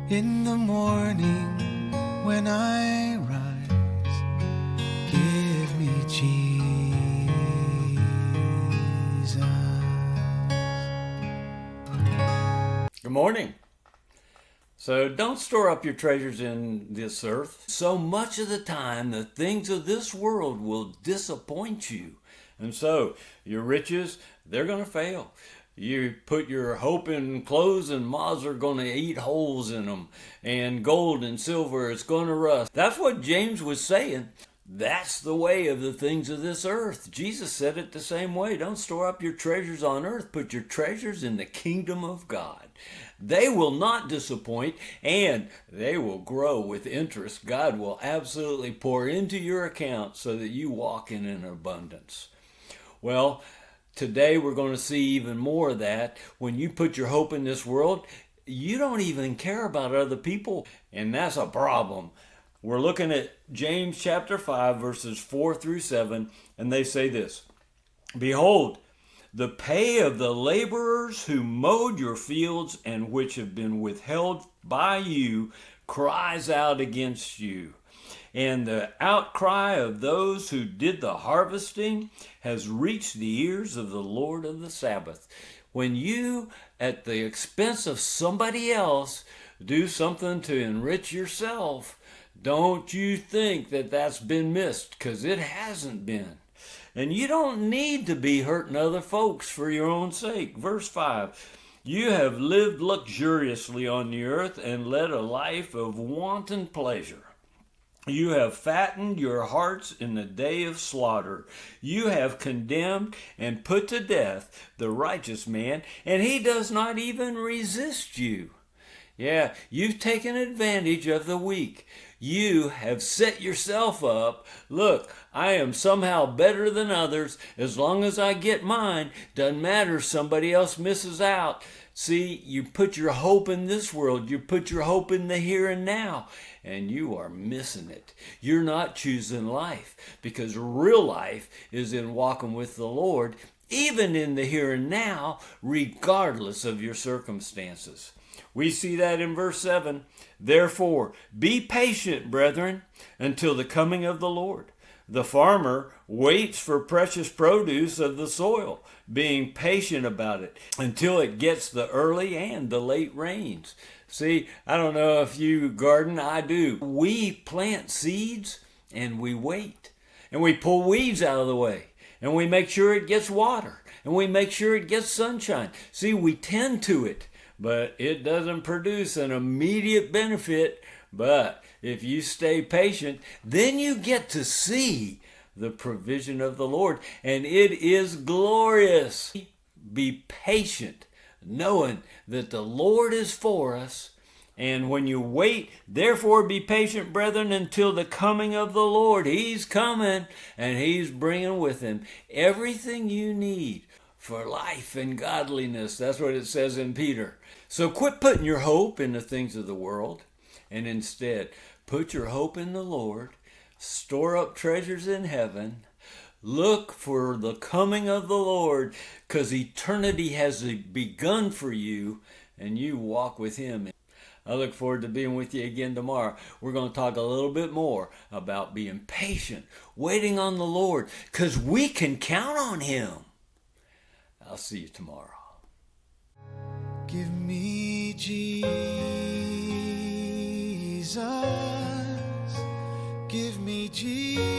In the morning when I rise, give me Jesus. Good morning. So don't store up your treasures in this earth. So much of the time, the things of this world will disappoint you. And so your riches, they're going to fail. You put your hope in clothes and moths are going to eat holes in them. And gold and silver, it's going to rust. That's what James was saying. That's the way of the things of this earth. Jesus said it the same way. Don't store up your treasures on earth. Put your treasures in the kingdom of God. They will not disappoint and they will grow with interest. God will absolutely pour into your account so that you walk in an abundance. Well, today we're going to see even more of that. When you put your hope in this world, you don't even care about other people, and that's a problem. We're looking at James chapter 5, verses 4 through 7, and they say this: Behold, the pay of the laborers who mowed your fields and which have been withheld by you cries out against you. And the outcry of those who did the harvesting has reached the ears of the Lord of the Sabbath. When you, at the expense of somebody else, do something to enrich yourself, don't you think that that's been missed, because it hasn't been. And you don't need to be hurting other folks for your own sake. Verse 5, you have lived luxuriously on the earth and led a life of wanton pleasure. You have fattened your hearts in the day of slaughter. You have condemned and put to death the righteous man, and he does not even resist you. Yeah, you've taken advantage of the weak. You have set yourself up. Look, I am somehow better than others. As long as I get mine, doesn't matter if somebody else misses out. See, you put your hope in this world. You put your hope in the here and now, and you are missing it. You're not choosing life, because real life is in walking with the Lord, even in the here and now, regardless of your circumstances. We see that in verse 7. Therefore, be patient, brethren, until the coming of the Lord. The farmer waits for precious produce of the soil, being patient about it until it gets the early and the late rains. See, I don't know if you garden, I do. We plant seeds and we wait. And we pull weeds out of the way. And we make sure it gets water. And we make sure it gets sunshine. See, we tend to it. But it doesn't produce an immediate benefit. But if you stay patient, then you get to see the provision of the Lord. And it is glorious. Be patient, knowing that the Lord is for us. And when you wait, therefore be patient, brethren, until the coming of the Lord. He's coming, and He's bringing with Him everything you need for life and godliness. That's what it says in Peter. So quit putting your hope in the things of the world, and instead put your hope in the Lord. Store up treasures in heaven. Look for the coming of the Lord, because eternity has begun for you, and you walk with Him. I look forward to being with you again tomorrow. We're going to talk a little bit more about being patient, waiting on the Lord, because we can count on Him. I'll see you tomorrow. Give me Jesus. Give me Jesus.